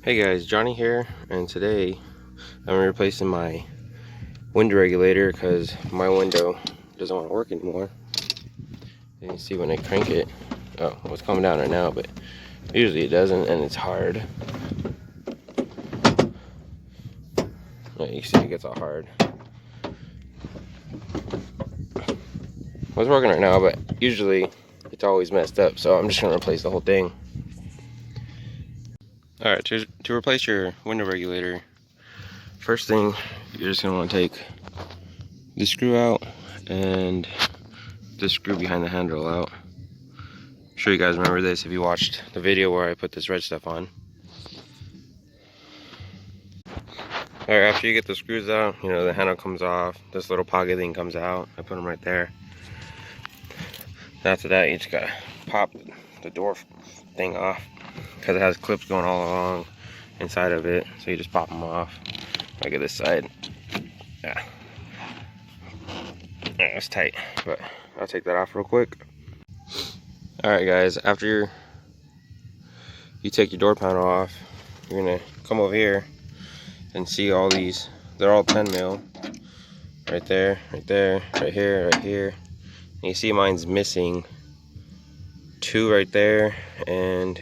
Hey guys, Johnny here, and today I'm replacing my window regulator because my window doesn't want to work anymore. You can see when I crank it, oh, well, it's coming down right now, but usually it doesn't, and it's hard. Yeah, you see it gets all hard. Well, it's working right now, but usually it's always messed up, so I'm just going to replace the whole thing. Alright, to replace your window regulator, first thing, you're just going to want to take the screw out and the screw behind the handle out. I'm sure you guys remember this if you watched the video where I put this red stuff on. Alright, after you get the screws out, you know, the handle comes off, this little pocket thing comes out. I put them right there. After that, you just gotta pop the door thing off because it has clips going all along inside of it, so you just pop them off. Like at this side. Yeah, it's tight, but I'll take that off real quick. Alright guys, after you take your door panel off, you're gonna come over here and see all these. They're all 10 mil. Right there, right there, right here, right here. And you see mine's missing 2 right there, and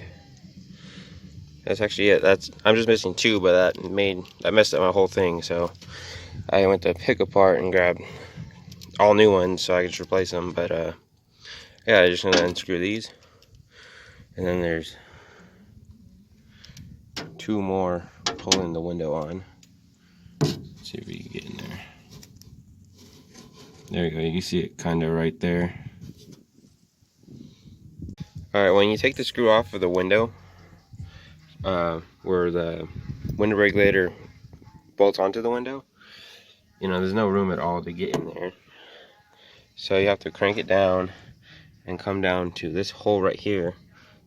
that's actually it. I'm just missing 2, but that messed up my whole thing. So I went to pick apart and grab all new ones so I could just replace them. But yeah, I just gonna unscrew these, and then there's 2 more pulling the window on. Let's see if we can get in there. There you go. You can see it kind of right there. Alright, when you take the screw off of the window, where the window regulator bolts onto the window, you know, there's no room at all to get in there. So you have to crank it down and come down to this hole right here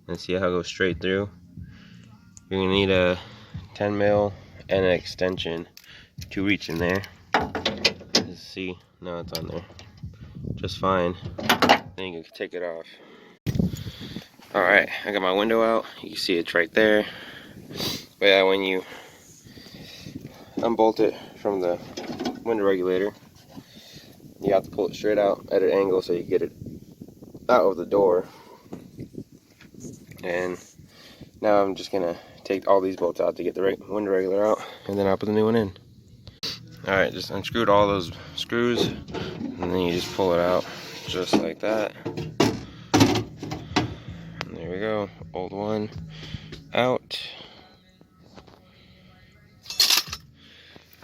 and see how it goes straight through. You're gonna need a 10 mil and an extension to reach in there. Let's see, now it's on there just fine. Then you can take it off. Alright, I got my window out. You can see it's right there. But yeah, when you unbolt it from the window regulator, you have to pull it straight out at an angle so you get it out of the door. And now I'm just gonna take all these bolts out to get the window regulator out, and then I'll put the new one in. Alright, just unscrewed all those screws, and then you just pull it out just like that. And there we go, old one out.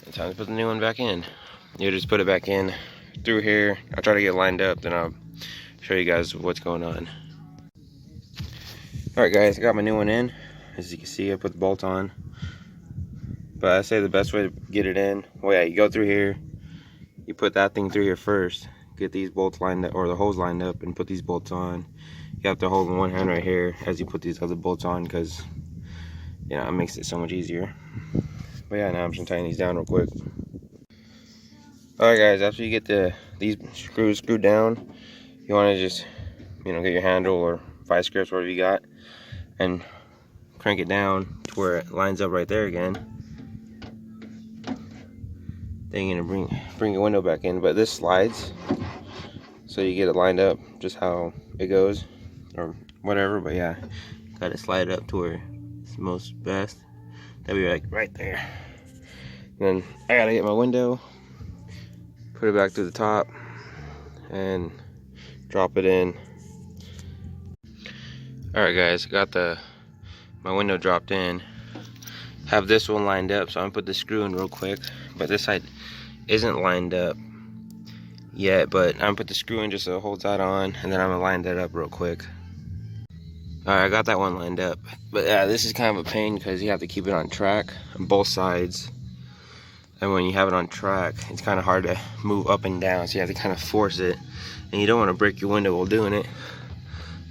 And time to put the new one back in. You just put it back in through here. I'll try to get it lined up, then I'll show you guys what's going on. Alright guys, I got my new one in. As you can see, I put the bolt on. But I say the best way to get it in, well yeah, you go through here, you put that thing through here first, get these bolts lined up, or the hose lined up, and put these bolts on. You have to hold in one hand right here as you put these other bolts on, because, you know, it makes it so much easier. But yeah, now I'm just gonna tighten these down real quick. Alright guys, after you get these screws screwed down, you want to just, you know, get your handle or vice grips, whatever you got, and crank it down to where it lines up right there again. Then you're gonna bring your window back in, but this slides, so you get it lined up just how it goes, or whatever. But yeah, got it slide up to where it's most best. That'll be like right there. And then I gotta get my window, put it back to the top, and drop it in. Alright guys, got my window dropped in. Have this one lined up, so I'm gonna put the screw in real quick. But this side isn't lined up yet, but I'm gonna put the screw in just so it holds that on, and then I'm gonna line that up real quick. Alright, I got that one lined up. But yeah, this is kind of a pain because you have to keep it on track on both sides. And when you have it on track, it's kind of hard to move up and down, so you have to kind of force it. And you don't want to break your window while doing it.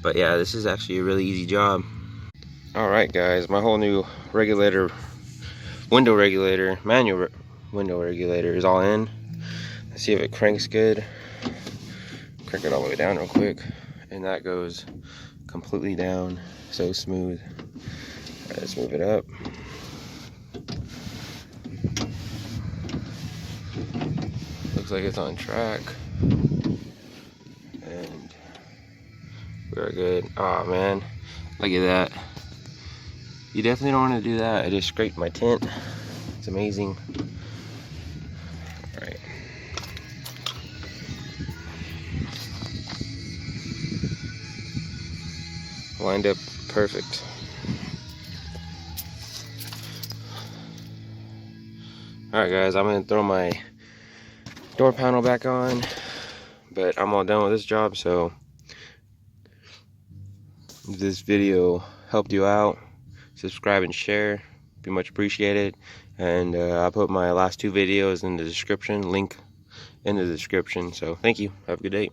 But yeah, this is actually a really easy job. Alright guys, my whole new regulator, window regulator, manual window regulator is all in. Let's see if it cranks good. Crank it all the way down real quick. And that goes completely down, so smooth. Alright, let's move it up. Looks like it's on track. And we're good. Oh man, look at that. You definitely don't want to do that. I just scraped my tent. It's amazing. All right. Lined up perfect. Alright guys, I'm gonna throw my door panel back on, but I'm all done with this job. So if this video helped you out, subscribe and share, be much appreciated. And I'll put my last 2 videos in the description, link in the description. So thank you, have a good day.